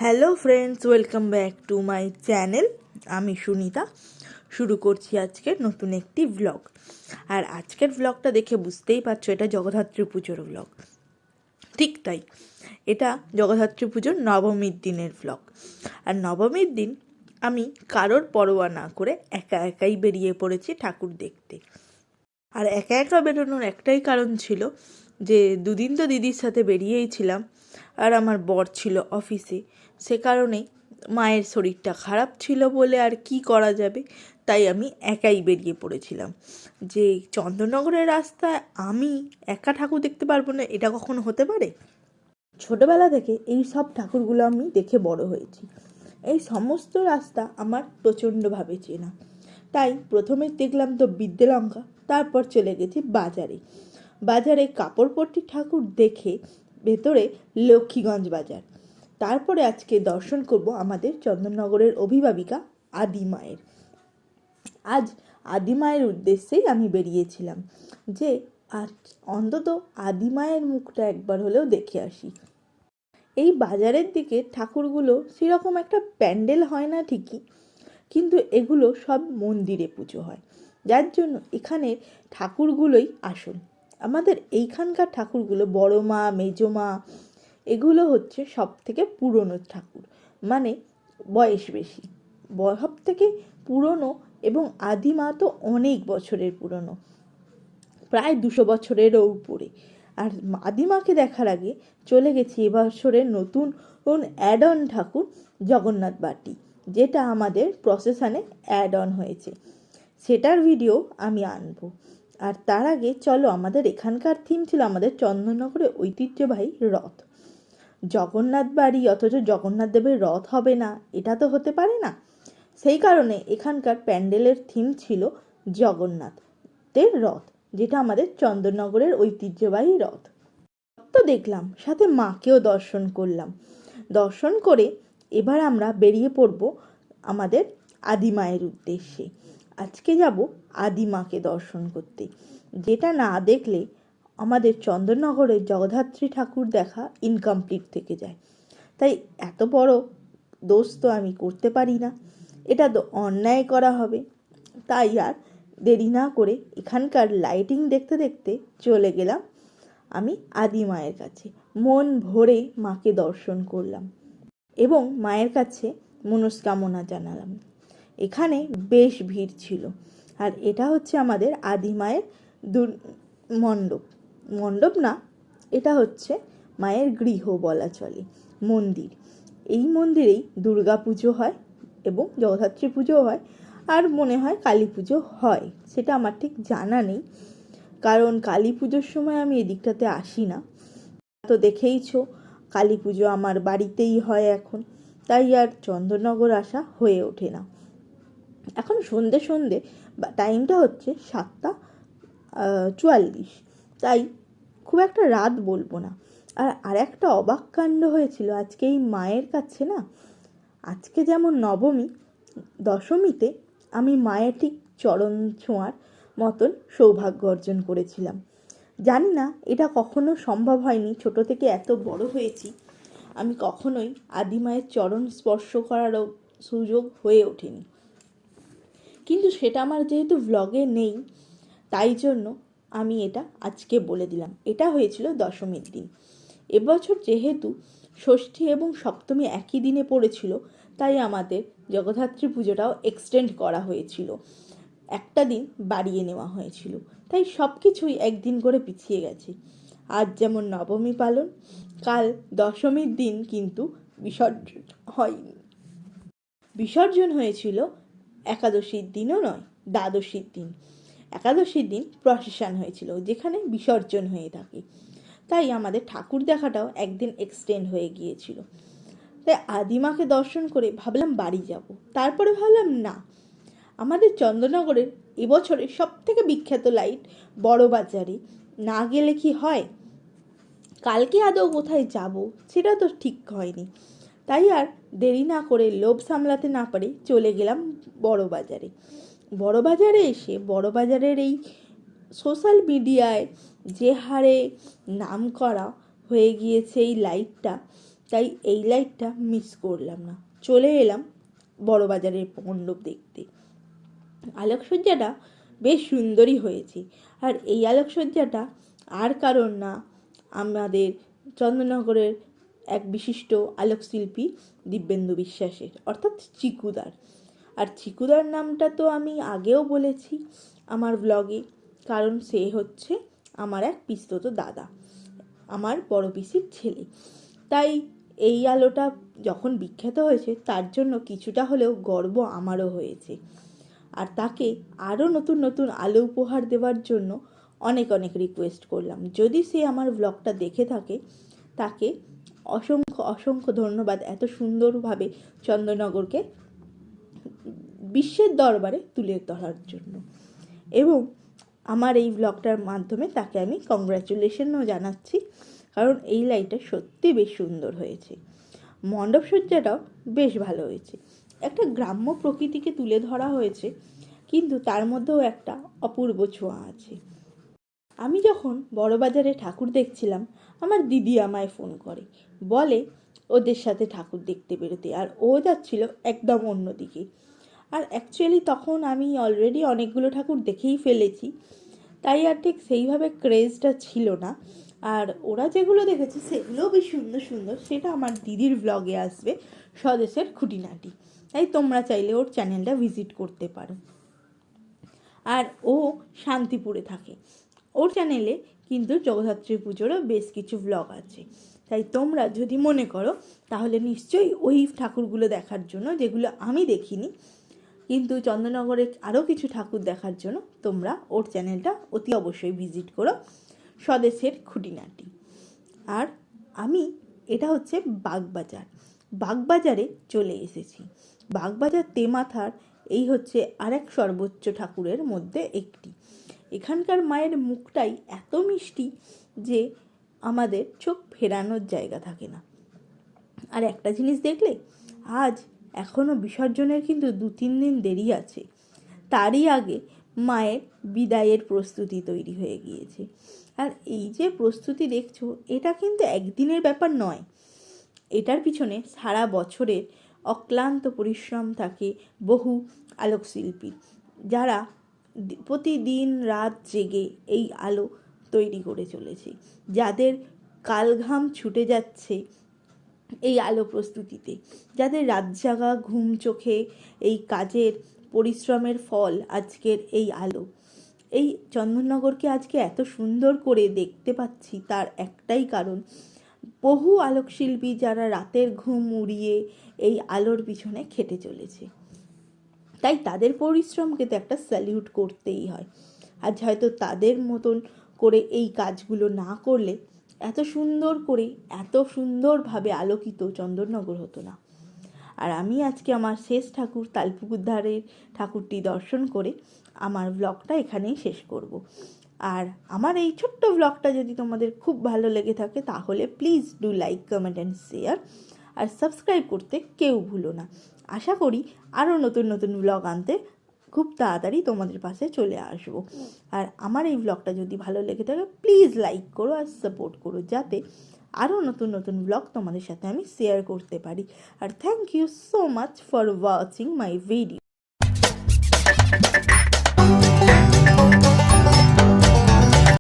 Hello friends, welcome back to my channel. আমি সুনিতা শুরু করছি আজকের নতুন একটি ভ্লগ। আর আজকের ভ্লগটা দেখে বুঝতেই পারছো এটা জগদ্ধাত্রী পুজোর ভ্লগ। ঠিক তাই, এটা জগদ্ধাত্রী পুজোর নবমীর দিনের ভ্লগ। আর নবমীর দিন আমি কারোর পরোয়া না করে একা একাই বেরিয়ে পড়েছি ঠাকুর দেখতে। আর একা একা বেরোনোর একটাই কারণ ছিল যে দুদিন তো দিদির সাথে বেরিয়েই ছিলাম, আর আমার বর ছিল অফিসে। সে কারণেই মায়ের শরীরটা খারাপ ছিল বলে আর কি করা যাবে, তাই আমি একাই বেরিয়ে পড়েছিলাম। যে চন্দননগরের রাস্তায় আমি একা ঠাকুর দেখতে পারবো না, এটা কখনো হতে পারে? ছোটোবেলা থেকে এই সব ঠাকুরগুলো আমি দেখে বড় হয়েছি। এই সমস্ত রাস্তা আমার প্রচণ্ডভাবে চেনা। তাই প্রথমে দেখলাম তো বিদ্যালঙ্কা, তারপর চলে গেছি বাজারে। বাজারে কাপড়পট্টি ঠাকুর দেখে ভেতরে লক্ষ্মীগঞ্জ বাজার। তারপরে আজকে দর্শন করব আমাদের চন্দননগরের অভিভাবিকা আদি মায়ের। আজ আদি মায়ের উদ্দেশ্যেই আমি বেরিয়েছিলাম যে আজ অন্তত আদি মায়ের মুখটা একবার হলেও দেখে আসি। এই বাজারের দিকে ঠাকুরগুলো সেরকম একটা প্যান্ডেল হয় না ঠিকই, কিন্তু এগুলো সব মন্দিরে পুজো হয়, যার জন্য এখানে ঠাকুরগুলোই আসল। আমাদের এইখানকার ঠাকুরগুলো বড় মা, মেজো মা, এগুলো হচ্ছে সব থেকে পুরনো ঠাকুর, মানে বয়স বেশি। সব থেকে পুরনো এবং আদিমা তো অনেক বছরের পুরনো, প্রায় 200 বছরেরও উপরে। আর আদিমাকে দেখার আগে চলে গেছি এবছরের নতুন অ্যাড অন ঠাকুর জগন্নাথ বাটি, যেটা আমাদের প্রসেশনে অ্যাড অন হয়েছে, সেটার ভিডিও আমি আনবো। আর তার আগে চলো, আমাদের এখানকার থিম ছিল আমাদের চন্দননগরে ঐতিহ্যবাহী রথ। জগন্নাথ বাড়ি অথচ জগন্নাথ দেবের রথ হবে না, এটা তো হতে পারে না। সেই কারণে এখানকার প্যান্ডেলের থিম ছিল জগন্নাথের রথ, যেটা আমাদের চন্দননগরের ঐতিহ্যবাহী রথ। তো দেখলাম, সাথে মাকেও দর্শন করলাম। দর্শন করে এবার আমরা বেরিয়ে পড়ব আমাদের আদিমায়ের উদ্দেশ্যে। আজকে যাব আদিমাকে দর্শন করতে, যেটা না দেখলে আমাদের চন্দননগরের জগদ্ধাত্রী ঠাকুর দেখা ইনকমপ্লিট থেকে যায়। তাই এত বড় দোষ তো আমি করতে পারি না, এটা তো অন্যায় করা হবে। তাই আর দেরি না করে এখানকার লাইটিং দেখতে দেখতে চলে গেলাম আমি আদি মায়ের কাছে। মন ভরে মাকে দর্শন করলাম এবং মায়ের কাছে মনস্কামনা জানালাম। এখানে বেশ ভিড় ছিল। আর এটা হচ্ছে আমাদের আদি মায়ের মণ্ডপ। মণ্ডপ না, এটা হচ্ছে মায়ের গৃহ বলা চলে, মন্দির। এই মন্দিরেই দুর্গা পুজো হয় এবং জগদ্ধাত্রী পুজো হয়, আর মনে হয় কালী পুজো হয়, সেটা আমার ঠিক জানা নেই, কারণ কালী পুজোর সময় আমি এদিকটাতে আসি না। তো দেখেইছো, কালী পুজো আমার বাড়িতেই হয় এখন, তাই আর চন্দননগর আসা হয়ে ওঠে না। এখন সন্ধে টাইমটা হচ্ছে 7:44, তাই খুব একটা রাত বলবো না। আর একটা অবাক কাণ্ড হয়েছিল আজকে এই মায়ের কাছে না। আজকে যেমন নবমী, দশমীতে আমি মায়ের ঠিক চরণ ছোঁয়ার মতন সৌভাগ্য অর্জন করেছিলাম। জানি না এটা কখনো সম্ভব হয়নি, ছোট থেকে এত বড় হয়েছি, আমি কখনোই আদি মায়ের চরণ স্পর্শ করারও সুযোগ হয়ে ওঠেনি। কিন্তু সেটা আমার যেহেতু ভ্লগে নেই, তাই জন্য আমি এটা আজকে বলে দিলাম। এটা হয়েছিল দশমীর দিন। এবছর যেহেতু ষষ্ঠী এবং সপ্তমী একই দিনে পড়েছিল, তাই আমাদের জগদ্ধাত্রী পুজোটাও এক্সটেন্ড করা হয়েছিল, একটা দিন বাড়িয়ে নেওয়া হয়েছিল। তাই সব কিছুই একদিন করে পিছিয়ে গেছে। আজ যেমন নবমী পালন, কাল দশমীর দিন কিন্তু বিসর্জন হয়নি। বিসর্জন হয়েছিল একাদশীর দিনও নয়, দ্বাদশীর দিন। একাদশীর দিন প্রসেশন হয়েছিল, যেখানে বিসর্জন হয়ে থাকে। তাই আমাদের ঠাকুর দেখাটাও একদিন এক্সটেন্ড হয়ে গিয়েছিল। তাই আদিমাকে দর্শন করে ভাবলাম বাড়ি যাব। তারপরে ভাবলাম না, আমাদের চন্দননগরের এবছরের সবথেকে বিখ্যাত লাইট বড় বাজারে না গেলে কি হয়। কালকে আদৌ কোথায় যাব সেটা তো ঠিক হয়নি, তাই আর দেরি না করে লোভ সামলাতে না পারে চলে গেলাম বড় বাজারে। বড় বাজারে এসে বড় বাজারের এই সোশ্যাল মিডিয়ায় যে হারে নাম করা হয়ে গিয়েছে এই লাইটটা, তাই এই লাইটটা মিস করলাম না, চলে এলাম বড় বাজারের মণ্ডপ দেখতে। আলোকসজ্জাটা বেশ সুন্দরই হয়েছে। আর এই আলোকসজ্জাটা আর কারণ না, আমাদের চন্দননগরের এক বিশিষ্ট আলোকশিল্পী দিব্যেন্দু বিশ্বাসের, অর্থাৎ চিকুদার। আর চিকুদার নামটা তো আমি আগেও বলেছি আমার ব্লগে, কারণ সে হচ্ছে আমার এক পিসতুতো দাদা, আমার বড় পিসির ছেলে। তাই এই আলোটা যখন বিখ্যাত হয়েছে তার জন্য কিছুটা হলেও গর্ব আমারও হয়েছে। আর তাকে আরও নতুন নতুন আলো উপহার দেওয়ার জন্য অনেক অনেক রিকোয়েস্ট করলাম। যদি সে আমার ব্লগটা দেখে থাকে, তাকে অসংখ্য অসংখ্য ধন্যবাদ এত সুন্দরভাবে চন্দননগরকে বিশ্বের দরবারে তুলে ধরার জন্য। এবং আমার এই ব্লগটার মাধ্যমে তাকে আমি কংগ্রাচুলেশনও জানাচ্ছি, কারণ এই লাইটটা সত্যি বেশ সুন্দর হয়েছে। মণ্ডপ সজ্জাটাও বেশ ভালো হয়েছে। একটা গ্রাম্য প্রকৃতিকে তুলে ধরা হয়েছে, কিন্তু তার মধ্যেও একটা অপূর্ব ছোঁয়া আছে। আমি যখন বড়বাজারে ঠাকুর দেখছিলাম, আমার দিদি আমায় ফোন করে, বলে ওদের সাথে ঠাকুর দেখতে বেরোতে, আর ও যাচ্ছিল একদম অন্যদিকে। আর অ্যাকচুয়ালি তখন আমি অলরেডি অনেকগুলো ঠাকুর দেখেই ফেলেছি, তাই আর ঠিক সেইভাবে ক্রেজটা ছিল না। আর ওরা যেগুলো দেখেছে সেগুলোও বেশ সুন্দর সুন্দর, সেটা আমার দিদির ব্লগে আসবে, স্বদেশের খুঁটিনাটি। তাই তোমরা চাইলে ওর চ্যানেলটা ভিজিট করতে পারো। আর ও শান্তিপুরে থাকে, ওর চ্যানেলে কিন্তু জগদ্ধাত্রী পুজোরও বেশ কিছু ব্লগ আছে। তাই তোমরা যদি মনে করো, তাহলে নিশ্চয়ই ওই ঠাকুরগুলো দেখার জন্য যেগুলো আমি দেখিনি, কিন্তু চন্দননগরে আরও কিছু ঠাকুর দেখার জন্য তোমরা ওর চ্যানেলটা অতি অবশ্যই ভিজিট করো, স্বদেশের খুঁটিনাটি। আর আমি, এটা হচ্ছে বাগবাজার, বাগবাজারে চলে এসেছি। বাগবাজার তেমাথার এই হচ্ছে আরেক সর্বোচ্চ ঠাকুরের মধ্যে একটি। এখানকার মায়ের মুখটাই এত মিষ্টি যে আমাদের চোখ ফেরানোর জায়গা থাকে না। আর একটা জিনিস দেখলে, আজ এখনও বিসর্জনের কিন্তু 2-3 দিন দেরি আছে, তারই আগে মায়ের বিদায়ের প্রস্তুতি তৈরি হয়ে গিয়েছে। আর এই যে প্রস্তুতি দেখছো, এটা কিন্তু একদিনের ব্যাপার নয়, এটার পিছনে সারা বছরের অক্লান্ত পরিশ্রম থাকে বহু আলোকশিল্পী, যারা প্রতিদিন রাত জেগে এই আলো তৈরি করে চলেছে, যাদের কালঘাম ছুটে যাচ্ছে এই আলো প্রস্তুতিতে, যাদের রাত জাগা ঘুম চোখে এই কাজের পরিশ্রমের ফল আজকের এই আলো। এই চন্দননগরকে আজকে এত সুন্দর করে দেখতে পাচ্ছি, তার একটাই কারণ, বহু আলোকশিল্পী যারা রাতের ঘুম উড়িয়ে এই আলোর পিছনে খেটে চলেছে। তাই তাদের পরিশ্রমকে তো একটা স্যালিউট করতেই হয়। আজ হয়তো তাদের মতন করে এই কাজগুলো না করলে এত সুন্দর করে এত সুন্দরভাবে আলোকিত চন্দননগর হতো না। আর আমি আজকে আমার শেষ ঠাকুর তালপুকুর ধারের ঠাকুরটি দর্শন করে আমার ব্লগটা এখানেই শেষ করব। আর আমার এই ছোট্ট ব্লগটা যদি তোমাদের খুব ভালো লেগে থাকে, তাহলে please do like, comment and share, আর সাবস্ক্রাইব করতে কেউ ভুলো না। আশা করি আরও নতুন নতুন ব্লগ আনতে খুব তাড়াতাড়ি তোমাদের পাশে চলে আসবো। আর আমার এই ব্লগটা যদি ভালো লেগে থাকে, প্লিজ লাইক করো আর সাপোর্ট করো, যাতে আরও নতুন নতুন ব্লগ তোমাদের সাথে আমি শেয়ার করতে পারি। আর thank you so much for watching my video.